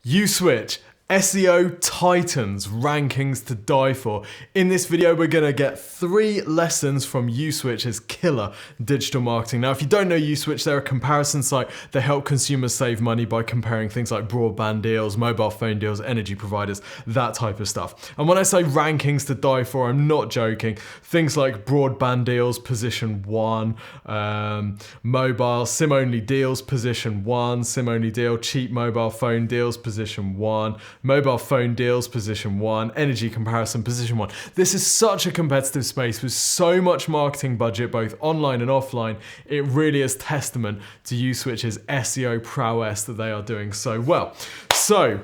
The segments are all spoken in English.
uswitch, SEO Titans, rankings to die for. In this video, we're gonna get 3 lessons from uswitch's killer digital marketing. Now, if you don't know uswitch, they're a comparison site that help consumers save money by comparing things like broadband deals, mobile phone deals, energy providers, that type of stuff. And when I say rankings to die for, I'm not joking. Things like broadband deals, position 1, mobile SIM-only deals, position 1, SIM-only deal, cheap mobile phone deals, position 1, mobile phone deals, position 1, energy comparison, position 1. This is such a competitive space with so much marketing budget, both online and offline. It really is testament to uswitch's SEO prowess that they are doing so well. So,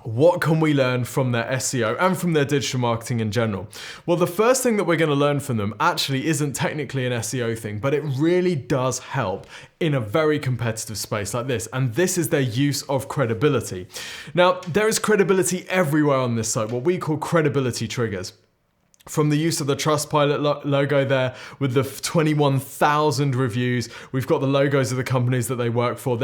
what can we learn from their SEO and from their digital marketing in general? Well, the first thing that we're going to learn from them actually isn't technically an SEO thing, but it really does help in a very competitive space like this. And this is their use of credibility. Now, there is credibility everywhere on this site, what we call credibility triggers. From the use of the Trustpilot logo there with the 21,000 reviews, we've got the logos of the companies that they work for.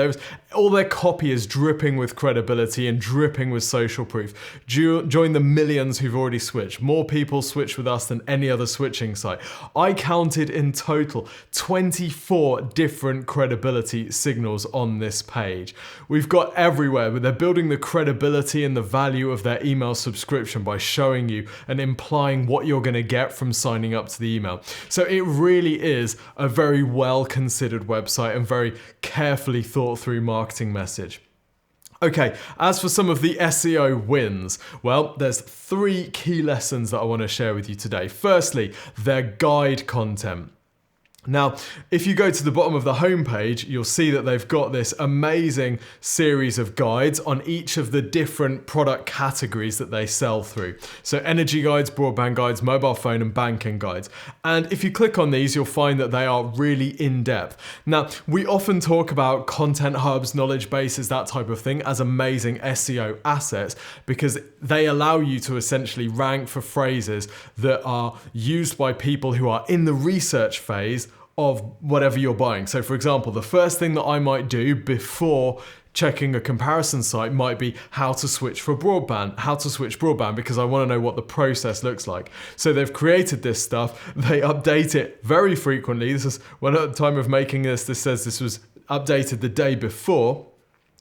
All their copy is dripping with credibility and dripping with social proof. Join the millions who've already switched. More people switch with us than any other switching site. I counted in total 24 different credibility signals on this page. We've got everywhere, but they're building the credibility and the value of their email subscription by showing you and implying what you're going to get from signing up to the email. So it really is a very well considered website and very carefully thought through marketing message. Okay, as for some of the SEO wins, well, there's 3 key lessons that I want to share with you today. Firstly, their guide content. Now, if you go to the bottom of the homepage, you'll see that they've got this amazing series of guides on each of the different product categories that they sell through. So energy guides, broadband guides, mobile phone and banking guides. And if you click on these, you'll find that they are really in-depth. Now, we often talk about content hubs, knowledge bases, that type of thing as amazing SEO assets because they allow you to essentially rank for phrases that are used by people who are in the research phase of whatever you're buying. So for example, the first thing that I might do before checking a comparison site might be how to switch broadband, because I want to know what the process looks like. So they've created this stuff, they update it very frequently. This is when at the time of making this says this was updated the day before.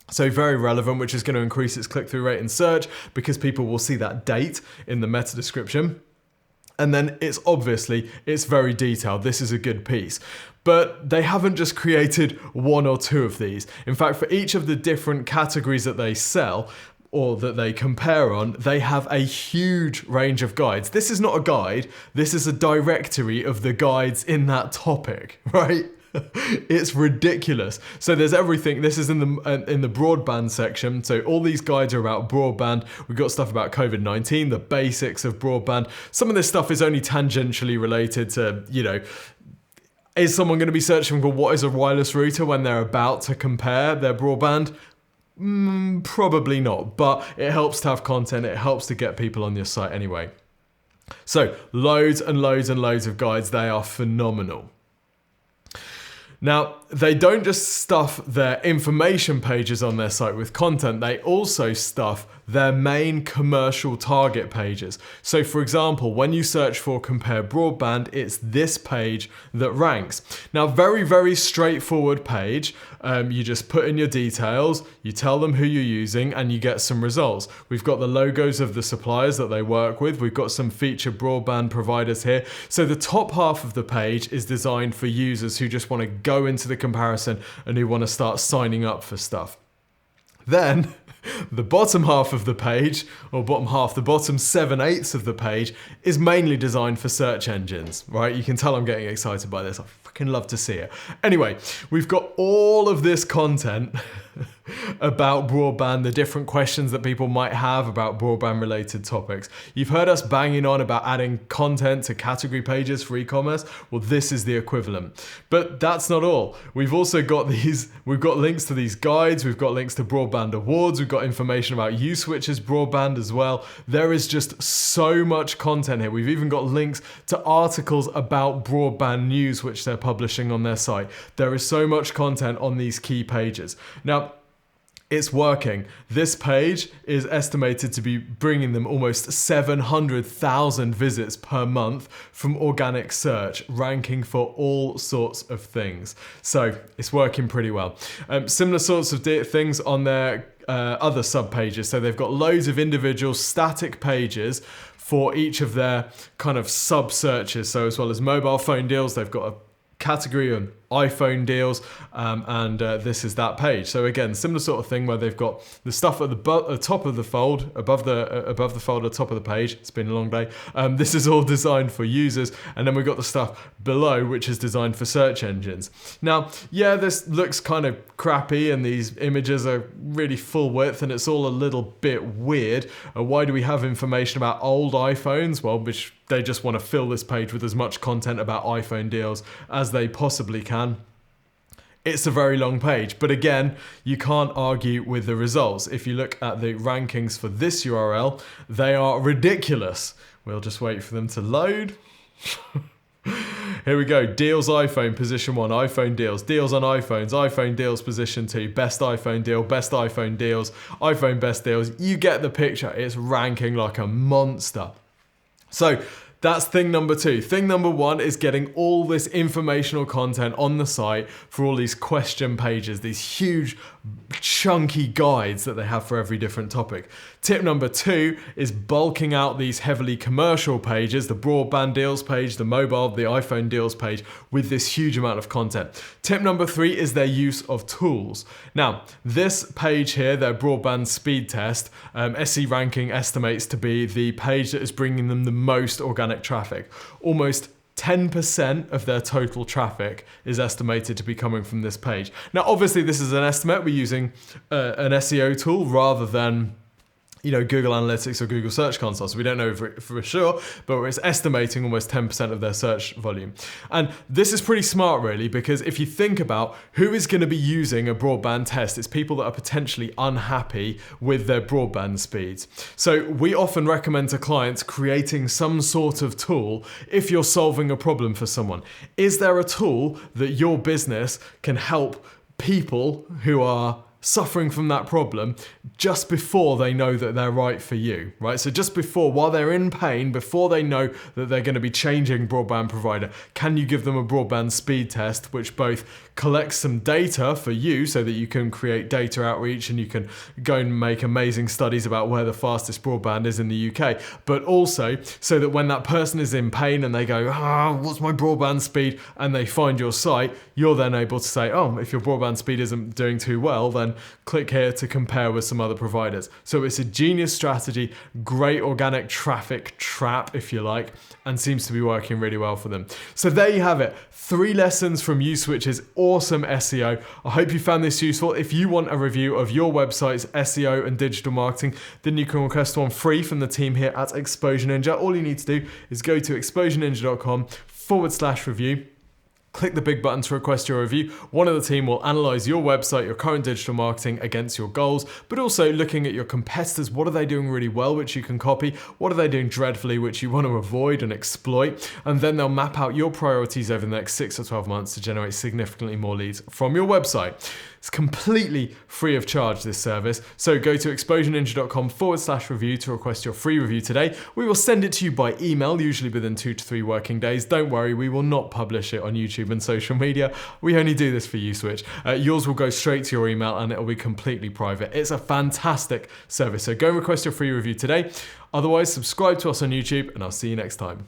So very relevant, which is going to increase its click-through rate in search because people will see that date in the meta description. And then it's very detailed. This is a good piece. But they haven't just created 1 or 2 of these. In fact, for each of the different categories that they sell or that they compare on, they have a huge range of guides. This is not a guide. This is a directory of the guides in that topic, right? It's ridiculous. So there's everything. This is in the broadband section. So all these guides are about broadband. We've got stuff about COVID-19, the basics of broadband. Some of this stuff is only tangentially related to, is someone going to be searching for what is a wireless router when they're about to compare their broadband? Probably not, but it helps to have content. It helps to get people on your site anyway. So loads and loads and loads of guides. They are phenomenal. Now, they don't just stuff their information pages on their site with content, they also stuff their main commercial target pages. So for example, when you search for compare broadband, it's this page that ranks. Now, very, very straightforward page. You just put in your details, you tell them who you're using, and you get some results. We've got the logos of the suppliers that they work with. We've got some featured broadband providers here. So the top half of the page is designed for users who just want to go into the comparison and who want to start signing up for stuff. Then the bottom half of the page, or the bottom 7/8 of the page is mainly designed for search engines, right? You can tell I'm getting excited by this. I fucking love to see it. Anyway, we've got all of this content about broadband, the different questions that people might have about broadband related topics. You've heard us banging on about adding content to category pages for e-commerce. Well, this is the equivalent. But that's not all. We've also got we've got links to these guides, we've got links to broadband awards, we've got information about uswitch's broadband as well. There is just so much content here. We've even got links to articles about broadband news, which they're publishing on their site. There is so much content on these key pages. Now, It's working. This page is estimated to be bringing them almost 700,000 visits per month from organic search, ranking for all sorts of things. So it's working pretty well. Similar sorts of things on their other sub pages. So they've got loads of individual static pages for each of their kind of sub searches. So as well as mobile phone deals, they've got a category on iPhone deals, and this is that page. So again, similar sort of thing where they've got the stuff at the top of the fold, above the fold at the top of the page. It's been a long day. This is all designed for users, and then we've got the stuff below, which is designed for search engines. Now, yeah, this looks kind of crappy, and these images are really full width, and it's all a little bit weird. Why do we have information about old iPhones? Well, which they just want to fill this page with as much content about iPhone deals as they possibly can. It's a very long page, but again, you can't argue with the results. If you look at the rankings for this URL, they are ridiculous. We'll just wait for them to load. Here we go. Deals iPhone, position 1. iPhone deals. Deals on iPhones. iPhone deals, position 2. Best iPhone deal. Best iPhone deals. iPhone best deals. You get the picture. It's ranking like a monster. So that's thing number 2. Thing number 1 is getting all this informational content on the site for all these question pages, these huge chunky guides that they have for every different topic. Tip number 2 is bulking out these heavily commercial pages, the broadband deals page, the mobile, the iPhone deals page, with this huge amount of content. Tip number 3 is their use of tools. Now, this page here, their broadband speed test, SE ranking estimates to be the page that is bringing them the most organic traffic. Almost 10% of their total traffic is estimated to be coming from this page. Now, obviously, this is an estimate. We're using an SEO tool rather than Google Analytics or Google Search Console. So we don't know for sure, but it's estimating almost 10% of their search volume. And this is pretty smart, really, because if you think about who is going to be using a broadband test, it's people that are potentially unhappy with their broadband speeds. So we often recommend to clients creating some sort of tool if you're solving a problem for someone. Is there a tool that your business can help people who are suffering from that problem just before they know that they're right for you, right? So just before, while they're in pain, before they know that they're going to be changing broadband provider, can you give them a broadband speed test which both collects some data for you so that you can create data outreach and you can go and make amazing studies about where the fastest broadband is in the UK, but also so that when that person is in pain and they go, what's my broadband speed? And they find your site, you're then able to say, if your broadband speed isn't doing too well, then click here to compare with some other providers. So it's a genius strategy, great organic traffic trap, if you like, and seems to be working really well for them. So there you have it. 3 lessons from uswitch's awesome SEO. I hope you found this useful. If you want a review of your website's SEO and digital marketing, then you can request one free from the team here at Exposure Ninja. All you need to do is go to exposureninja.com/review. Click the big button to request your review. One of the team will analyze your website, your current digital marketing against your goals, but also looking at your competitors. What are they doing really well, which you can copy? What are they doing dreadfully, which you want to avoid and exploit? And then they'll map out your priorities over the next 6 or 12 months to generate significantly more leads from your website. It's completely free of charge, this service. So go to exposureninja.com/review to request your free review today. We will send it to you by email, usually within 2 to 3 working days. Don't worry, we will not publish it on YouTube and social media. We only do this for uswitch. Yours will go straight to your email and it will be completely private. It's a fantastic service. So go and request your free review today. Otherwise, subscribe to us on YouTube and I'll see you next time.